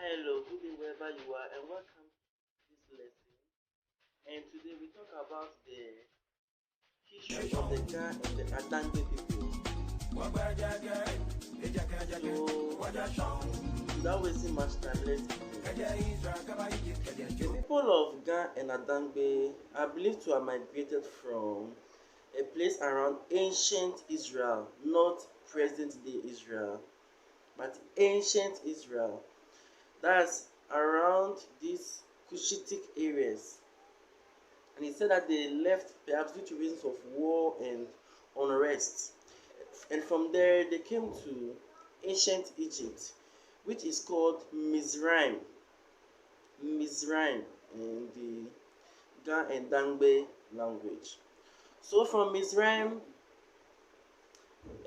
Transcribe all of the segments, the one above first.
Hello, good day wherever you are, and welcome to this lesson. And today we talk about the history of the Ga and the Dangme people. So, without wasting much time, let's begin. The people of Ga and Dangme are believed to have migrated from a place around ancient Israel, not present-day Israel, but ancient Israel. That's around these Cushitic areas. And he said that they left perhaps due to reasons of war and unrest. And from there they came to ancient Egypt, which is called Mizraim. Mizraim in the Ga and Dangme language. So from Mizraim,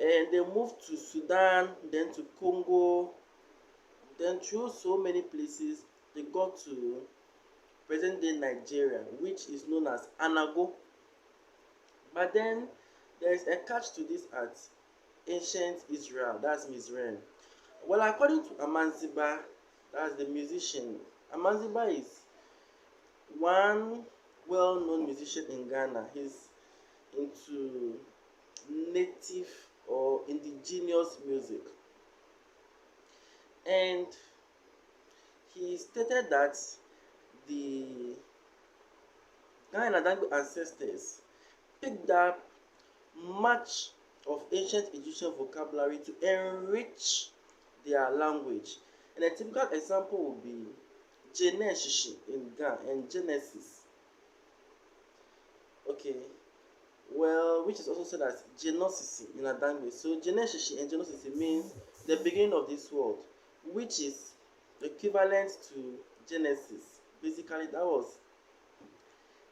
and they moved to Sudan, then to Congo, then through so many places they got to present-day Nigeria, which is known as Anago. But then there is a catch to this at ancient Israel, that's Mizraim. Well, according to Amanziba, that's the musician. Amanziba is one well-known musician in Ghana. He's into native or indigenous music. And he stated that the Ga and Dangme ancestors picked up much of ancient Egyptian vocabulary to enrich their language. And a typical example would be Neshie in Ga and Genesis. Okay, well, which is also said as Genesis in Dangme. So Neshie and Genesis means the beginning of this world, which is equivalent to Genesis. Basically, that was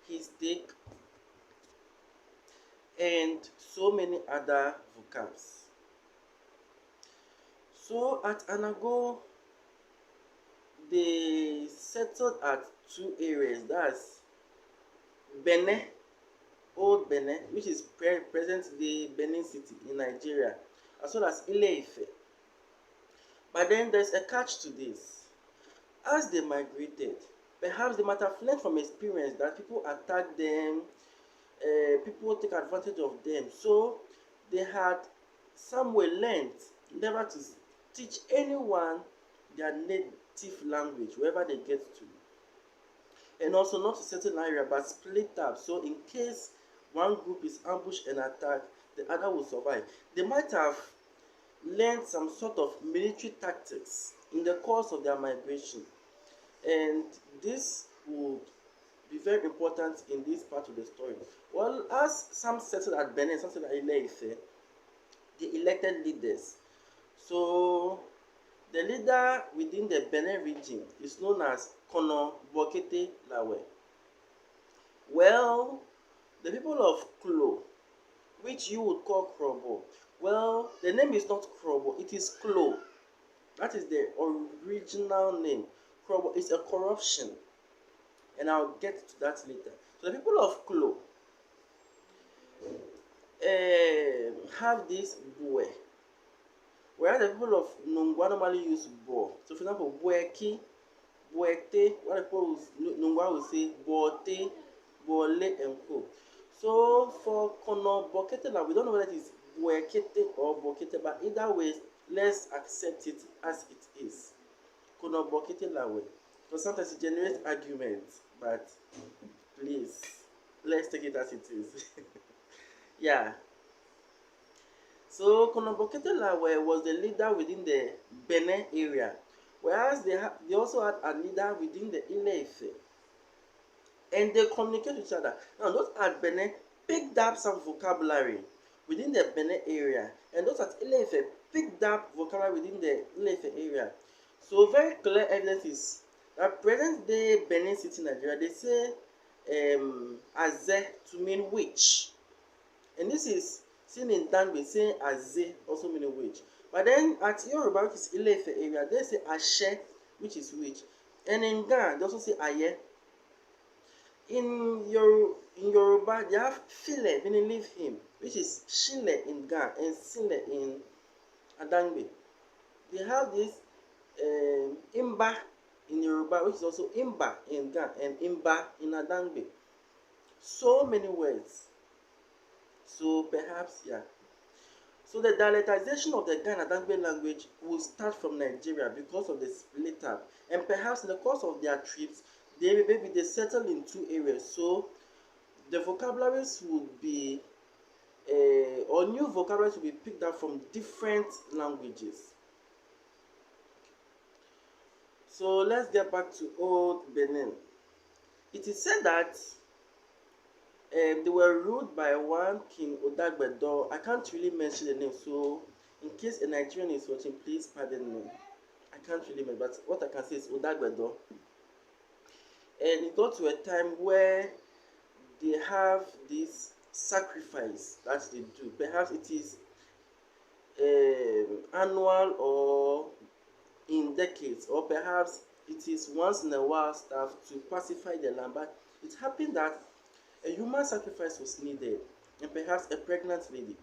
his take, and so many other vocabs. So at Anago, they settled at two areas. That's Benin, Old Benin, which is present-day Benin City in Nigeria, as well as Ile-Ife. But then there's a catch to this. As they migrated, perhaps they might have learned from experience that people attack them, people take advantage of them. So they had somewhere learned never to teach anyone their native language wherever they get to. And also not to settle an area but split up. So in case one group is ambushed and attacked, the other will survive. They might have learned some sort of military tactics in the course of their migration, and this would be very important in this part of the story. Well, as some settled at Benin, some settled at Ile-Ife, they elected leaders. So the leader within the Benin region is known as Kono Bokete Lawe. Well, the people of Klo, which you would call Krowɔ, well, the name is not Krowɔ, it is Klo. That is the original name. Krowɔ is a corruption, and I'll get to that later. So the people of Klo have this boe, whereas the people of Nungua normally use bo. So for example, boeki, boete, what the people Nungua will say bote, bole, and co. So for Kono Bokete, we don't know whether it is boekete or bokete, but either way, let's accept it as it is. Kono Bokete Lawe. Because sometimes it generates arguments, but please, let's take it as it is. Yeah. So Kono Bokete Lawe was the leader within the Benin area, whereas they also had a leader within the Ile-Ife. And they communicate with each other. Now, those at Benin picked up some vocabulary within the Benin area, and those at Ile-Ife picked up vocabulary within the Ile-Ife area. So very clear evidence is that present-day Benin City, Nigeria, they say Aze to mean witch, and this is seen in Dangme saying Aze also meaning witch. But then at Yoruba, which is Ile-Ife area, they say Ashe, which is witch, and in Ghana they also say Aye. In Yoruba, they have File, meaning leave him, which is Shile in Ga and Sile in Dangme. They have this Imba in Yoruba, which is also Imba in Ga and Imba in Dangme. So many words. So perhaps, yeah. So the dialectization of the Ga and Dangme language will start from Nigeria because of the split up. And perhaps in the course of their trips, they settle in two areas. So the vocabularies would be, or new vocabularies will be picked up from different languages. So let's get back to Old Benin. It is said that they were ruled by one King Odagbedo. I can't really mention the name, so in case a Nigerian is watching, please pardon me. I can't really remember, but what I can say is Odagbedo. And it got to a time where they have this sacrifice that they do. Perhaps it is annual or in decades, or perhaps it is once in a while stuff to pacify the land. But it happened that a human sacrifice was needed, and perhaps a pregnant lady.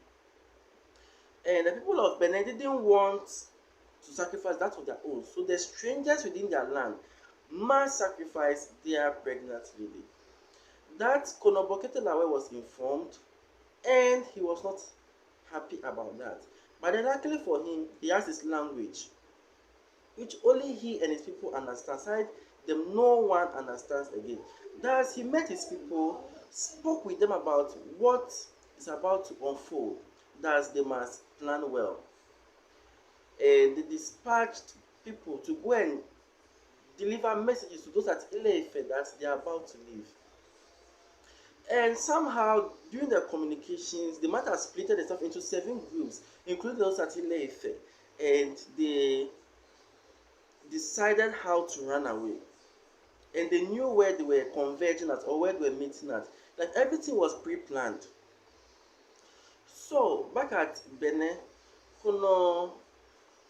And the people of Benin didn't want to sacrifice that of their own. So the strangers within their land must sacrifice their pregnant lady. That Konobokete-Lawe was informed, and he was not happy about that. But then luckily for him, he has his language, which only he and his people understand. Aside them, no one understands again. Thus, he met his people, spoke with them about what is about to unfold. Thus, they must plan well. And they dispatched people to go and deliver messages to those at Ile-Ife that they are about to leave. And somehow, during their communications, the matter split itself into 7 groups, including those at Ile-Ife, and they decided how to run away. And they knew where they were converging at or where they were meeting at. Like everything was pre-planned. So, back at Benin, Kono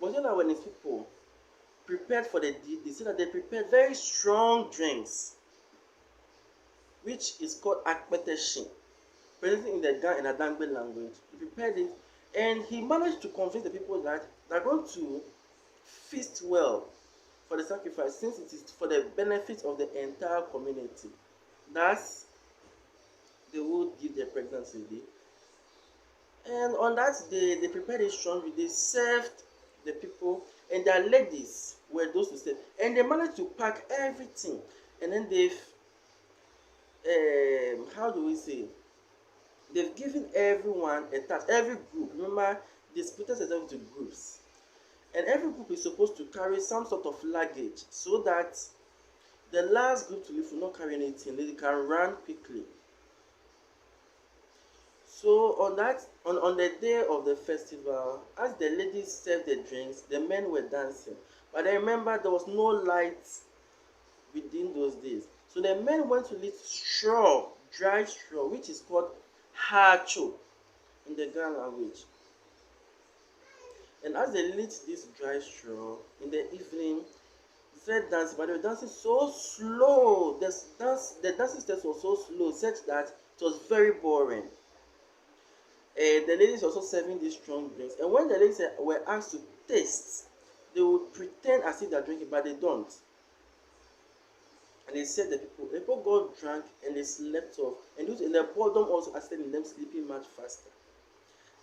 Bojela when his people prepared for the deed, they said that they prepared very strong drinks, which is called Teshie, present in the Ga and Dangme language. He prepared it, and he managed to convince the people that they're going to feast well for the sacrifice, since it is for the benefit of the entire community. Thus, they would give their pregnancy day. And on that day, they prepared it strongly. They served the people, and their ladies were those who served. And they managed to pack everything. And then they've, how do we say? They've given everyone a task. Every group, remember, they split themselves into groups. And every group is supposed to carry some sort of luggage so that the last group to leave will not carry anything. They can run quickly. So on the day of the festival, as the ladies served the drinks, the men were dancing. But I remember there was no light within those days. So the men went to lit straw, dry straw, which is called hacho in the Ghana language. And as they lit this dry straw in the evening, they started dancing, but they were dancing so slow. The dancing steps were so slow, such that it was very boring. The ladies were also serving these strong drinks. And when the ladies were asked to taste, they would pretend as if they're drinking, but they don't. And they said the people got drunk and they slept off. And the boredom also assisted in them sleeping much faster.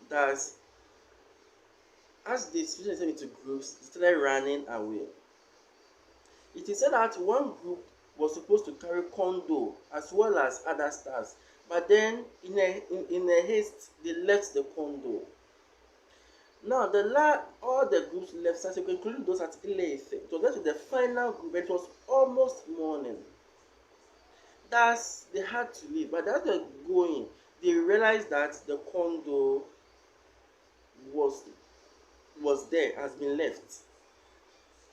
Thus, as they split themselves into groups, they started running away. It is said that one group was supposed to carry kondo as well as other stars, but then in a haste they left the kondo. Now all the groups left, including those at Ile-Ife. It was left to the final group. It was almost morning. Thus, they had to leave. But as they were going, they realized that the kondo was there, has been left.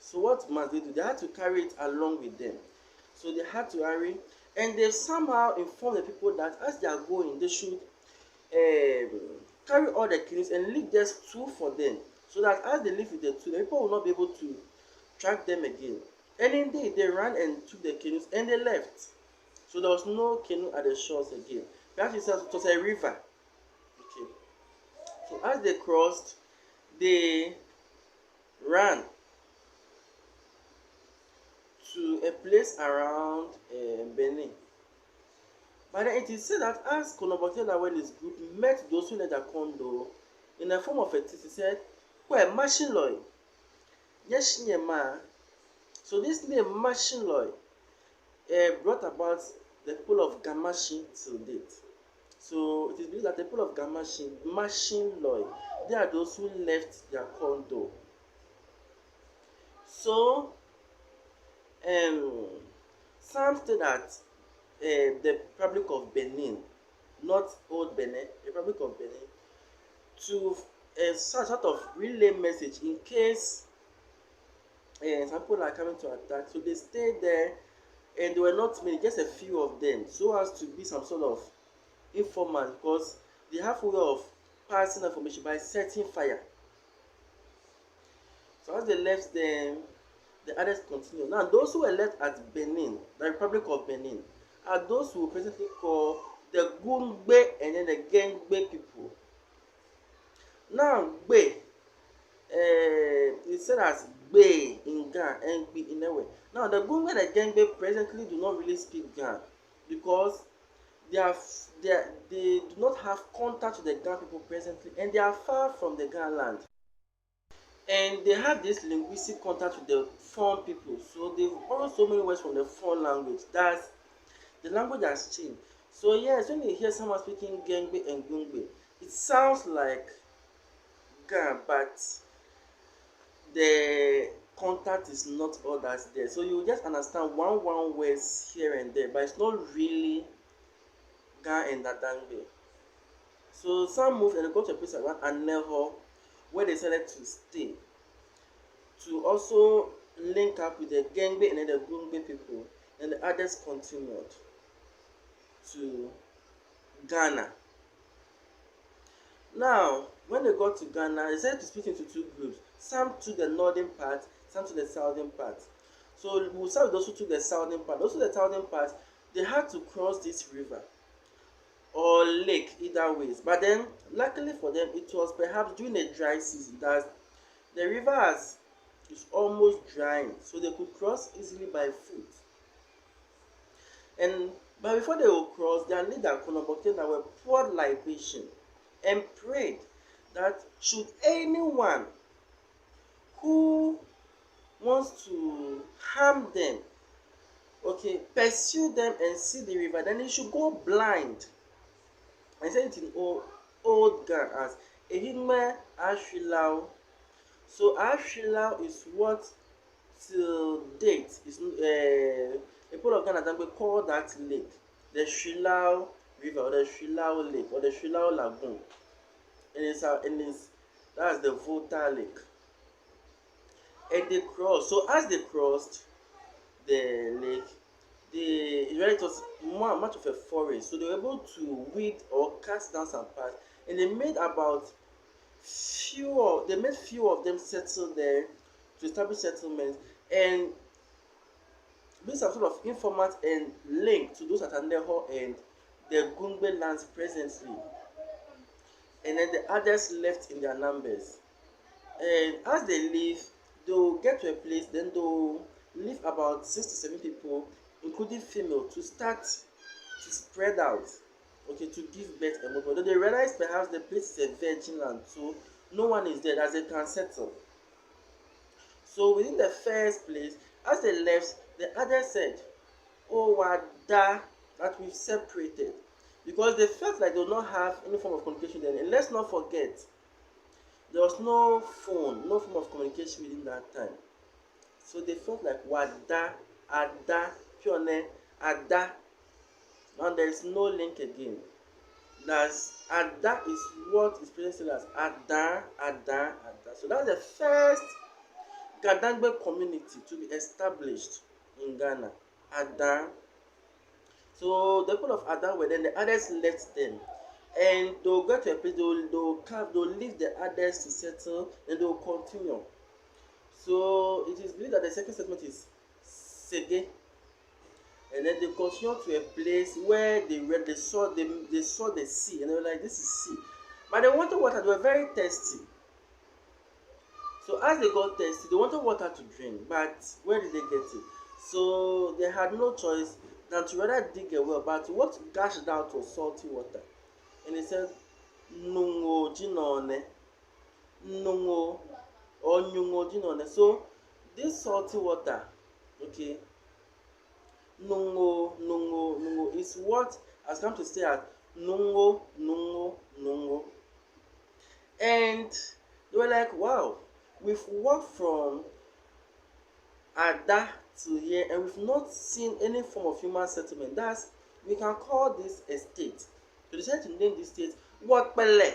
So what must they do? They had to carry it along with them. So they had to hurry, and they somehow informed the people that as they are going, they should carry all the canoes and leave just 2 for them, so that as they leave with the 2, the people will not be able to track them again. And indeed, they ran and took the canoes and they left. So there was no canoe at the shores again. Perhaps it was a river. Okay. So as they crossed, they ran to a place around Benin. But then it is said that as Ga and his group met those who led the condo in the form of a text, he said, Wɔ-Mashi yes, ma. So this name Mashi brought about the people of Ga-Mashi till date. So it is believed that the people of Ga-Mashi, they are those who left their condo. So some say that the Republic of Benin, not Old Benin, Republic of Benin, to sort of relay message in case some people are coming to attack. So they stayed there, and there were not many, just a few of them, so as to be some sort of informant, because they have a way of passing information by setting fire. So as they left them, the others continue. Now those who were left at Benin, the Republic of Benin, are those who presently call the Gungbe and then the Gangbe people. Now Gbe, it's said as Gbe in Ga and Gbe in a way. Now the Gungbe and the Gangbe presently do not really speak Ga, because they do not have contact with the Ga people presently, and they are far from the Ga land. And they have this linguistic contact with the Fon people, so they borrow so many words from the Fon language. That's the language has changed. So yes, when you hear someone speaking Gangbe and Gungbe, it sounds like Ga, but the contact is not all that's there. So you just understand one words here and there, but it's not really Ga and Dangme. So some moved and they go to a place around Aneho, where they decided to stay, to also link up with the Gangbe and then the Gungbe people, and the others continued to Ghana. Now, when they got to Ghana, they decided to split into two groups, some to the northern part, some to the southern part. So we'll start with those who took the southern part. Those who took the southern part, they had to cross this river or lake, either ways. But then, luckily for them, it was perhaps during the dry season that the river is almost drying, so they could cross easily by foot. But before they would cross, their leader Ga were poured libation and prayed that should anyone who wants to harm them, pursue them and see the river, then they should go blind. I said it in old Ga as Ehime Ashilau. So Ashilau is what till date is the people of Ghana call that lake the Shilau River or the Shilau Lake or the Shilau Lagoon. And that's the Volta Lake. And they crossed. So as they crossed the lake, it was much of a forest, so they were able to weed or cut down some parts, and they made few of them settle there to establish settlements and be some sort of informant and link to those at Aneho and the Gungbe lands presently. And then the others left in their numbers. And as they leave, they'll get to a place, then they'll leave about 6 to 7 people, including female, to start to spread out, to give birth and move on. Though they realize perhaps the place is a virgin land, so no one is there as they can settle. So within the first place, as they left, the others said, "Oh, Wada, that we've separated," because they felt like they would not have any form of communication then. And let's not forget, there was no phone, no form of communication within that time. So they felt like Wada, Ada, Kpone, Ada. Now there is no link again. That's Ada is what is presented as Ada. So that's the first Ga-Dangme community to be established in Ghana. Ada. So the people of Ada were then, the others left them. And they'll go to a place, they'll leave the others to settle, and they'll continue. So it is believed that the second settlement is Sege. And then they continue to a place where they saw the sea, and they were like, "This is sea." But they wanted water, they were very thirsty. So as they got thirsty, they wanted water to drink, but where did they get it? So they had no choice than to rather dig a well, but what gushed out was salty water. And he said, Nungo jinone, Nungo or Nungo jinone. So this salty water, okay, Nungo is what has come to stay as Nungo. And they were like, wow, we've walked from Ada to here and we've not seen any form of human settlement. Thus, we can call this a state. So they decided to name this state Wɔ-Kpɛlɛ.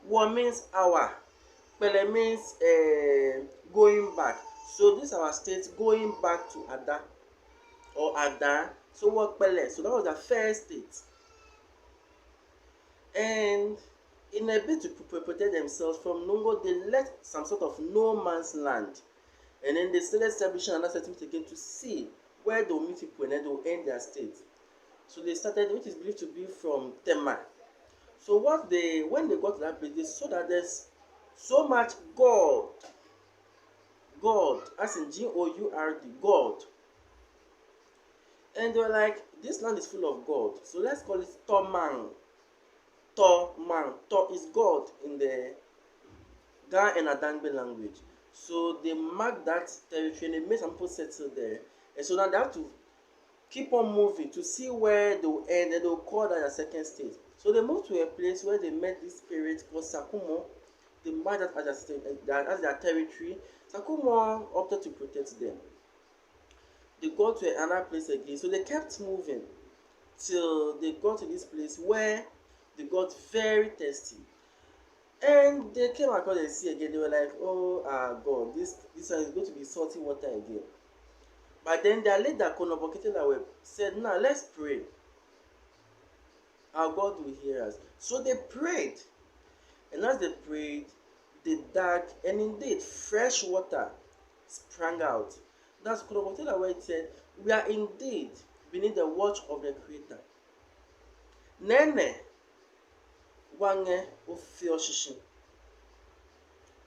Wɔ means our, Kpɛlɛ means going back. So this is our state going back to Ada or Ada. So Wɔ-Kpɛlɛ. So that was the first state. And in a bid to protect themselves from Ningo, they left some sort of no man's land. And then they started establishing another settlement again to see where they will meet people and then they will end their state. So they started, which is believed to be from Tema. So when they got to that place, they saw that there's so much God, as in G-O-U-R-D, God. And they were like, this land is full of God. So let's call it Tomang. To is God in the Ga and Dangme language. So they marked that territory and they made some people settle there. And so now they have to keep on moving to see where they will end and they will call that their second state. So they moved to a place where they met this spirit called Sakumo. They marked that as their territory. Sakumo opted to protect them. They got to another place again. So they kept moving till they got to this place where they got very thirsty. And they came across the sea again. They were like, oh God, this one is going to be salty water again. But then their leader, Konobokitelawe, said, now let's pray. Our God will hear us. So they prayed. And as they prayed, they dug, and indeed, fresh water sprang out. That's Konobokitelawe said, we are indeed beneath the watch of the Creator. Nene. Wange Ofioshishin.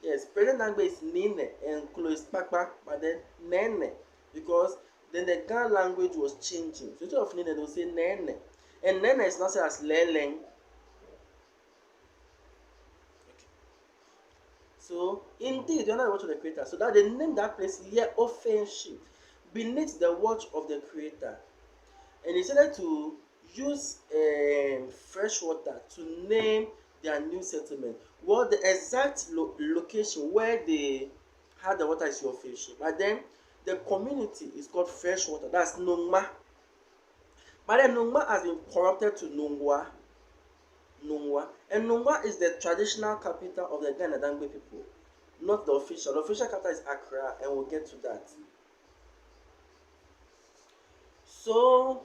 Yes, present Dangme is Nene and Klo is Pakpa, but then Nene, because then the Ga language was changing. So instead of Nene, they will say Nene. And Nene is not said as Leleng. Okay. So indeed, they are not the watch of the Creator. So that they named that place Ye-Ofenshi, beneath the watch of the Creator. And they decided to use fresh water to name their new settlement. Well, the exact location where they had the water is your fish, but then the community is called fresh water. That's Nungua. But then Nungua has been corrupted to Nungua. And Nungua is the traditional capital of the Ga and Dangme people, not the official. The official capital is Accra, and we'll get to that. So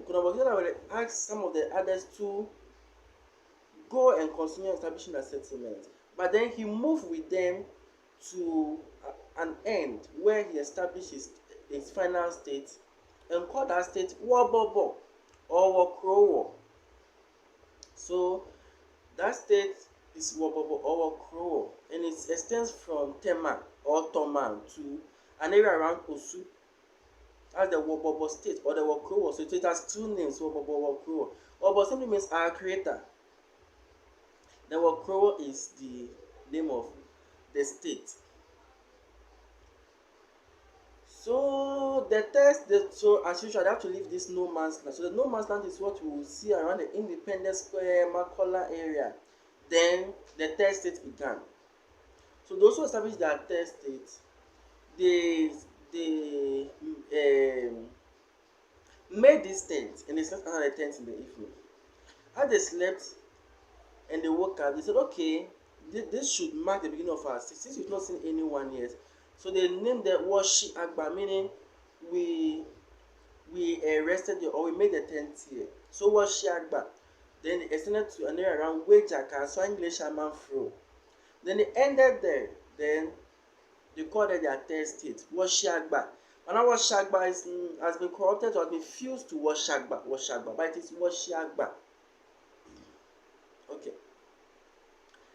Konobokitelawe will ask some of the others to go and continue establishing a settlement. But then he moved with them to an end where he established his final state and called that state Wɔ-Bɔbɔ or Wɔ-Krowɔ. So that state is Wɔ-Bɔbɔ or Wɔ-Krowɔ, and it extends from Tema or Tomang to an area around Osu. As the Wɔ-Bɔbɔ state or the Wɔ-Krowɔ. So it has two names, Wɔ-Bɔbɔ, Wɔ-Krowɔ. Wɔ-Bɔbɔ simply means our creator. The Wɔ-Krowɔ is the name of the state. So the test, so as usual, they have to leave this no man's land. So the no man's land is what we will see around the Independence Square, Makola area. Then the test state began. So those who established their test state, they made this tent and they slept under the tent in the evening. As they slept and they woke up, they said, okay, this should mark the beginning of our stay, since we've not seen anyone yet. So they named the Wɔ-Shiagba, meaning we rested here, or we made the tent here. So Wɔ-Shiagba. Then they extended to an area around Wejaka, so Ngleshie. Then they ended there. Then they called it their third state, Wɔ-Shiagba. And now Wɔ-Shiagba has been corrupted or has been fused to Wɔ-Shiagba, but it is Wɔ-Shiagba. Okay.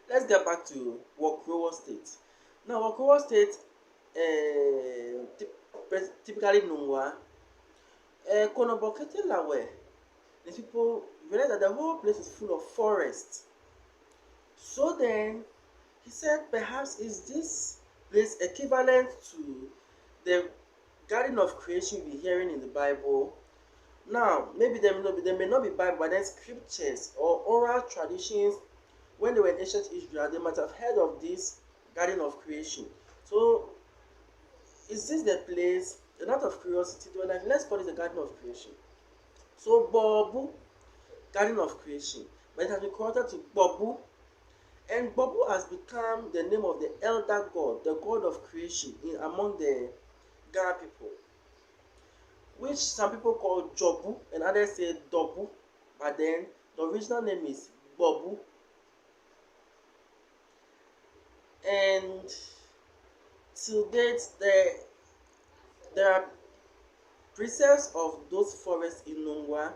Let's get back to Wɔ-Krowɔ state. Now Wɔ-Krowɔ state, typically Nungua. Konobokete Lawe, the people realized that the whole place is full of forest. So then he said, perhaps is this place equivalent to the Garden of Creation we're hearing in the Bible? Now, maybe there may not be Bible, but then scriptures or oral traditions. When they were in ancient Israel, they might have heard of this Garden of Creation. So, is this the place? And out of curiosity, they were like, let's call it the Garden of Creation. So, Bobu, Garden of Creation, but it has been converted to Bobu, and Bobu has become the name of the elder god, the god of creation among the Ghana people, which some people call Jobu and others say Dobu, but then the original name is Bobu. And till date, there are preserves of those forests in Nungua,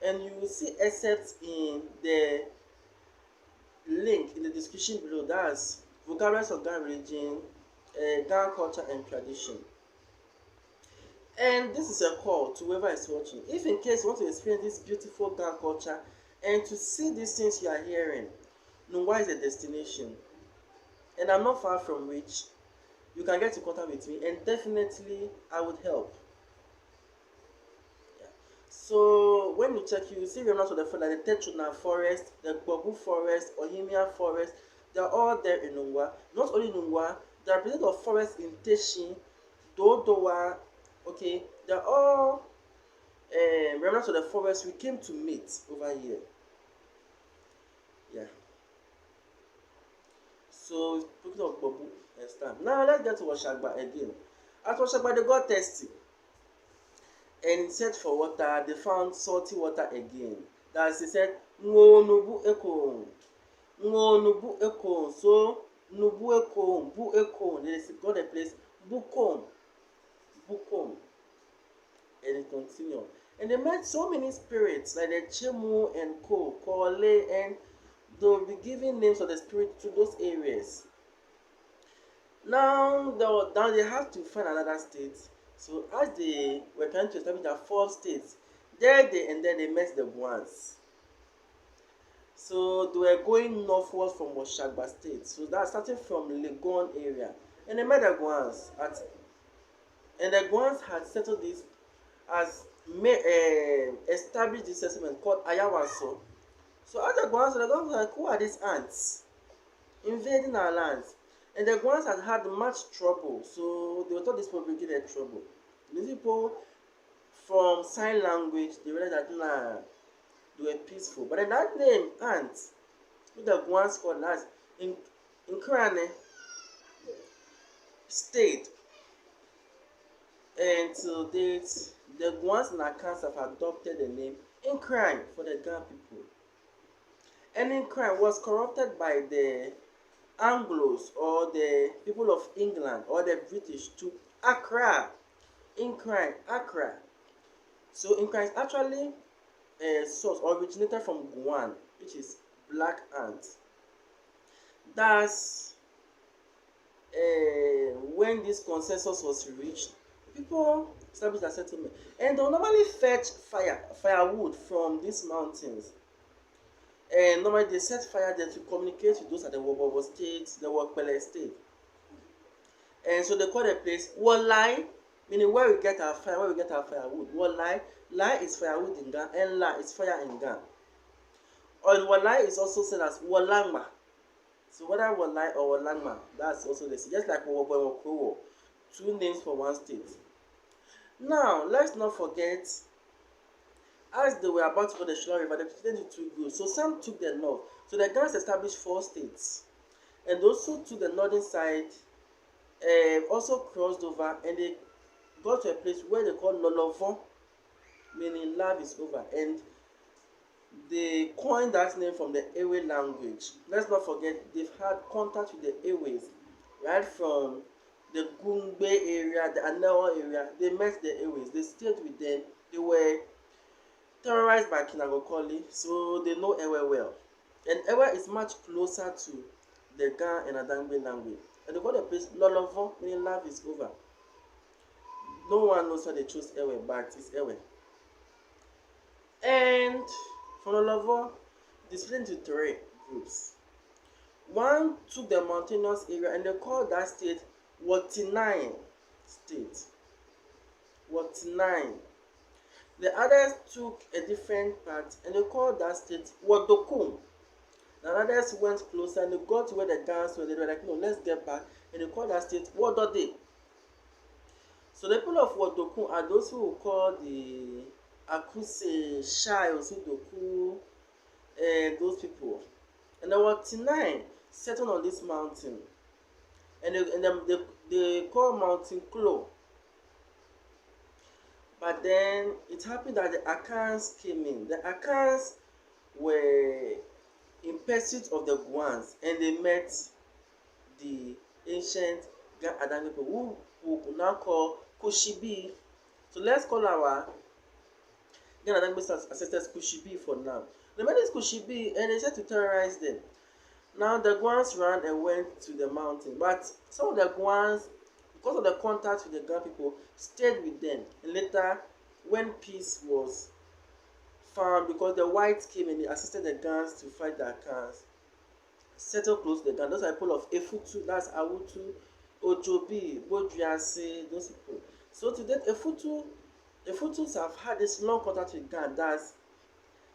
and you will see excerpts in the link in the description below. That's vocabularies of Ghana religion, Ghana culture and tradition. And this is a call to whoever is watching. If in case you want to experience this beautiful Ghana culture and to see these things you are hearing, Nungua is a destination. And I'm not far from which you can get in contact with me, and definitely I would help. Yeah. So when you check, you see remnants of the forest, like the Tetuna forest, the Bobu forest, Ohimia forest. They are all there in Nungua. Not only Nungua, there are plenty of forests in Teshie, Dodowa. Okay, they are all remnants of the forest we came to meet over here. Yeah. So speaking of Bobu and stuff. Now let's get to Wɔ-Shiagba again. At Wɔ-Shiagba they got thirsty and searched for water. They found salty water again. That's he said, "Ngo nubu eko, ngo nubu eko." So nubu eko, bu eko. They got a place bukom, bukom, and it continued. And they met so many spirits like the Chemu and Co, Kole, and they'll be giving names of the spirit to those areas. Now they have to find another state. So as they were trying to establish their 4 states, then they met the Guans. So they were going northwards from Wɔ-Shiagba state. So that's starting from Legon area. And they met the Guans and the Guans had settled this as established this settlement called Ayawaso. So as the Guans were like, who are these ants invading our lands? And the Guans had much trouble, so they thought this people would give them trouble. These people from sign language, they realized that nah, they were peaceful. But then that name, ants, with the Guans called as in Krane, stayed until date. The Guans and Akans have adopted the name Inkrine for the Ghana people. And Inkrine was corrupted by the Anglos or the people of England or the British to Accra. Inkrine, Accra. So Inkrine is actually a source originated from Guan, which is black ant. Thus, when this consensus was reached, people established a settlement, and they'll normally fetch firewood from these mountains. And normally they set fire there to communicate with those at the Wɔ-Bɔbɔ state, the Wɔ-Kpɛlɛ state. And so they call the place Wɔ-Lai, meaning where we get our fire, where we get our firewood. Wɔ-Lai, Lai is firewood in Ghana, and La is fire in Ghana. Or Wɔ-Lai is also said as Wɔ-Laŋma. So whether Wɔ-Lai or Wɔ-Laŋma, that's also the same. Just like Wɔ-Bɔbɔ and Wɔ-Krowɔ, 2 names for 1 state. Now, let's not forget, as they were about to go to the Shai River, they pretended to go. So some took the north. So the Ghans established 4 states. And those who took the northern side also crossed over, and they got to a place where they call Lolovo, meaning love is over. And they coined that name from the Ewe language. Let's not forget, they've had contact with the Ewes, right from the Gungbe area, the Anewa area. They met the Ewes. They stayed with them. They were terrorized by Kinagokoli, so they know Ewe well. And Ewe is much closer to the Ga and Dangme language. And they call the place Lolovo, meaning love is over. No one knows how they chose Ewe, but it's Ewe. And from Olovo, they split into three groups. One took the mountainous area and they called that state Wɔ-Tinaɛŋ state. Wɔ-Tinaɛŋ. The others took a different part and they called that state Wɔ-Dokuŋ. The others went closer and they got to where the Ghans were. They were like, no, let's get back. And they called that state Wɔ-Dɔde. So the people of Wɔ-Dokuŋ are those who will call the Akuse, Shai, Osudoku, and those people. And the Wɔ-Tinaɛŋ settled on this mountain. And they call Manya-Klo. But then it happened that the Akans came in. The Akans were in pursuit of the Guans and they met the ancient Ga and Dangme people who now call Kushibi. So let's call our Ga and Dangme ancestors Kushibi for now. They met this Kushibi and they tried to terrorize them. Now the Guans ran and went to the mountain, but some of the Guans, because of the contact with the Ga people, stayed with them. And later, when peace was found, because the whites came and they assisted the Gans to fight the Akans, settled close to the Gans. Those are people of Efutu, that's Awutu, Ojobi, Bodriase, those people. So to that, Efutus have had this long contact with Ga, that's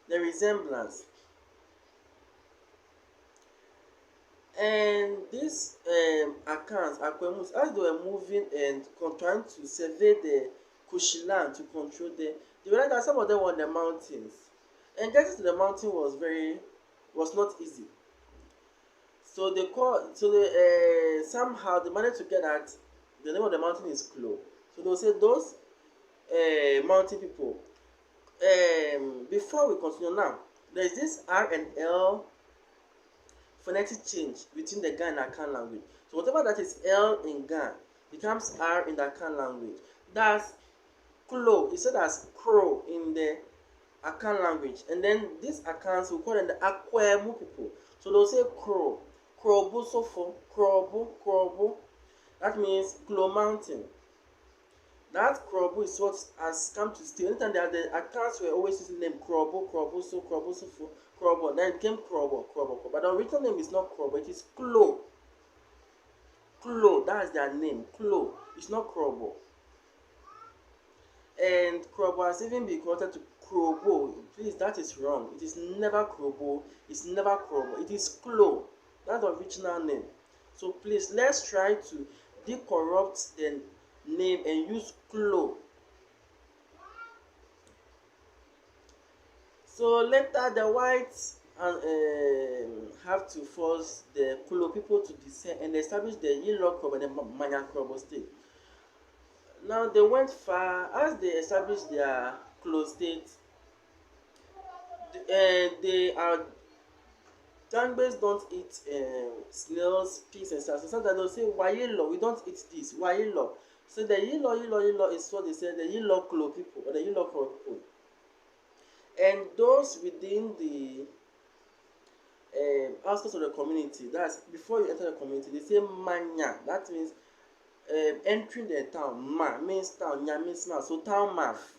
the resemblance. And these Akans, Akwemus, as they were moving and trying to survey the Kushiland to control them, they realized that some of them were on the mountains. And getting to the mountain was not easy. So somehow they managed to get that the name of the mountain is Klo. So they'll say those mountain people. Before we continue now, there is this R and L phonetic change between the Ga and Akan language. So whatever that is L in Ga becomes R in the Akan language. That's Klo, it's said as crow in the Akan language. And then these Akans, we call them the Akwemu people. So they'll say crow. Krobu sofo, krobu. That means Klo mountain. That Krobu is what has come to stay. Anytime the Akans were always using the name Krobu sofo, Krobo. Then it came Krobo. But the original name is not Krobo, it is Klo. Klo, that is their name. Klo. It's not Krobo. And Krobo has even been converted to Krobo. Please, that is wrong. It is never Krobo. It's never Krobo. It is Klo. That's the original name. So please, let's try to decorrupt the name and use Klo. So later the whites have to force the Klo people to descend and establish the Yilo-Klo and the Manya-Klo state. Now they went far. As they established their Klo state, Dangmes don't eat snails, pigs and stuff. So sometimes they'll say, Wayilo, we don't eat this, Wayilo. So the Yilo is what they say, the Yilo-Klo people, or the Yilo-Klo people. And those within the outskirts of the community, that's before you enter the community, they say Manya. That means entering the town. Ma means town, Nya means mouth. So town mouth.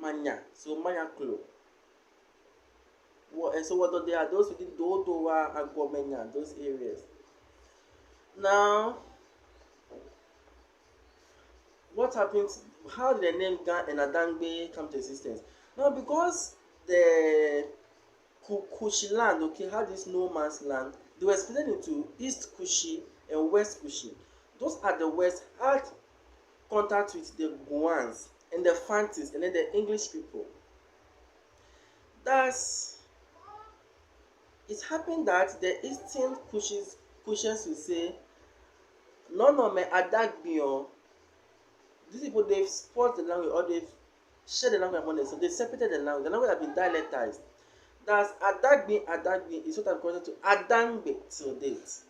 Manya. So Manya-Klo. So what they are, those within Dodowa and Agomenya, those areas. Now, what happens? How did the name Ga and Dangme come to existence? Now, because the Kushiland, okay, had this no man's land, they were split into East Kushi and West Kushi. Those at the west had contact with the Guans and the Fantis and then the English people. It happened that the Eastern Kushans will say, no, me Adagbio. These people, they've spoiled the language or they've shared the language among them, so they separated the language. The language has been dialectized. That's Adagbe is what I'm calling to Ga-Dangme till date.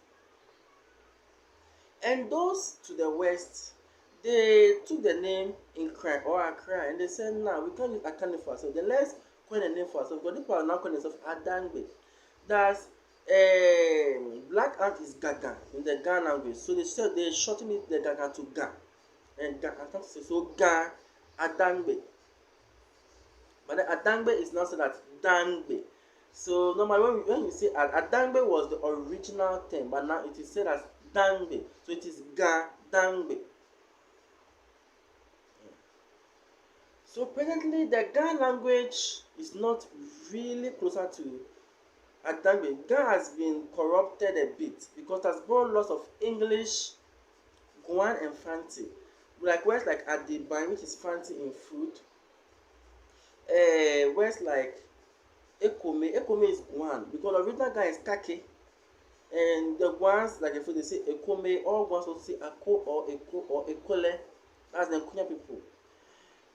And those to the west, they took the name in Accra or Accra and they said, no, we can't use Akan for ourselves. Then let's coin a name for ourselves. Because people are now calling themselves Ga-Dangme. That's black ant is Gaga in the Ga language. So they shorten it the Gaga to Ga. and Ga. I can't say so. Ga and Dangme. But then Dangme is not said as Dangme. So normally when you say Dangme was the original term, but now it is said as Dangme. So it is Ga-Dangme. So presently the Ga language is not really closer to Dangme. Ga has been corrupted a bit because it has brought lots of English, Guan and Fanti. Like words like Adiban, which is Fanti in food. Words like Ekome. Ekome is Guan because the original Ga is Kake. And the Guans, like if they say Ekome, all Guans also say Ako or Eko or Ekole. That's the Nkunya people.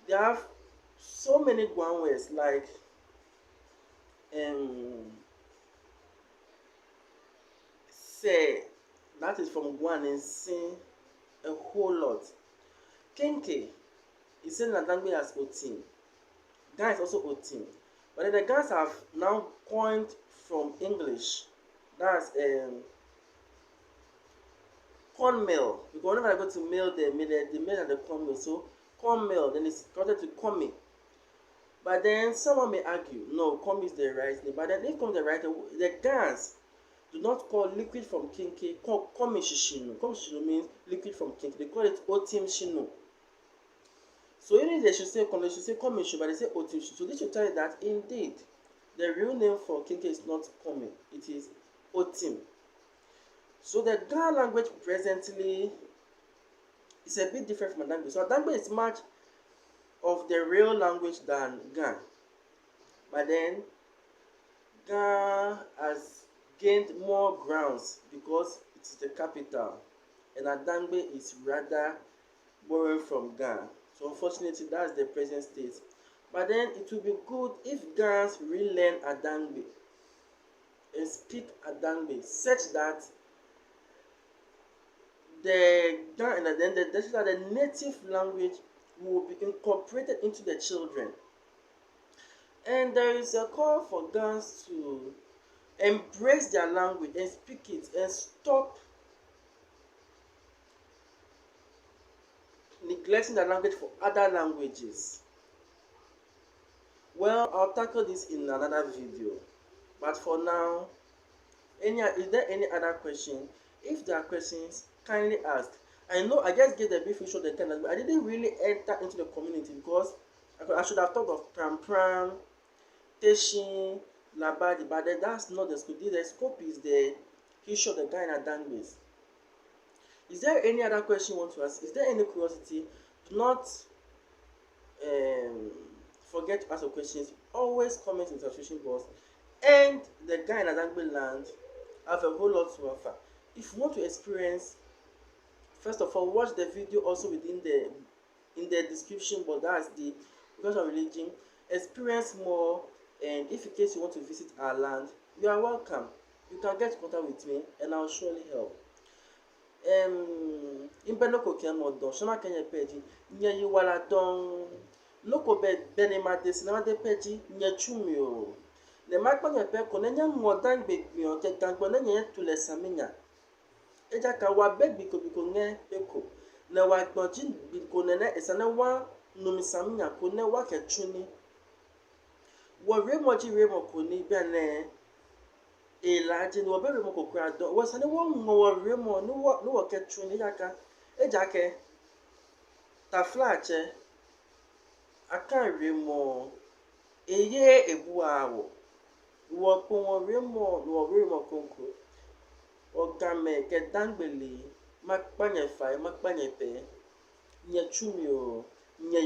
They have so many Guan words like say, that is from Guan, and sing a whole lot. Kenke is saying that Dangme as Otim. Ga is also Otim. But then the Gans have now coined from English. That's corn meal. Because whenever I go to mill, the mill and the corn meal. So corn meal, then it's converted to corn. But then someone may argue, no, corn is the right name. But then if come the right, the Gans do not call liquid from Kinke, call Komi Shishino. Komi Shishino means liquid from Kinke. They call it Otim Shino. So even if they should say Komi, they should say Komi Shino, but they say Otim Shino. So this should tell you that indeed the real name for Kinke is not Komi, it is Otim. So the Ga language presently is a bit different from Dangme. So Dangme is much of the real language than Ga. But then Ga has gained more grounds because it is the capital, and Dangme is rather borrowing from Ga. So unfortunately, that's the present state. But then it will be good if Gans relearn Dangme and speak Dangme such that the Ga and then the native language will be incorporated into the children. And there is a call for Gans to embrace their language and speak it and stop neglecting their language for other languages. Well, I'll tackle this in another video. But for now, is there any other question? If there are questions, kindly ask. I know I just gave the brief intro of the time, but I didn't really enter into the community because I should have thought of Prampram, Teshie, Labadi, but that's not the scope. The scope is the history of the Ga and Dangmes. Is there any other question you want to ask? Is there any curiosity? Do not forget to ask your questions. Always comment in the subscription box. And the Ga and Dangme land have a whole lot to offer. If you want to experience, first of all, watch the video also within in the description box. That's the because of religion. Experience more, and if in case you want to visit our land, you are welcome. You can get in contact with me, and I'll surely help. Imbenoko Kiamodon, Shama Kenya Peji, Nya Wala Don, Loko Benema Desinama de Peji, Nya Chumio. The Macman Peko, Nanya Modan Bekmio, Tetangonia to Lesamina. Ejaka wa beg biko peko. Na wa gbojin biko nene esana wa numisamina ko ne wa ketuni. Wa remoji remo ko ni bene elaje ni wa be remo ko kra do. Wa sane wa mo wa remo no wa ketuni yaka. Ejake ta flache akan remo eye ebu awo. Wo ko wa remo konko. Ogame Ga-Dangme makpanye fai makpanye pe nye chumio nye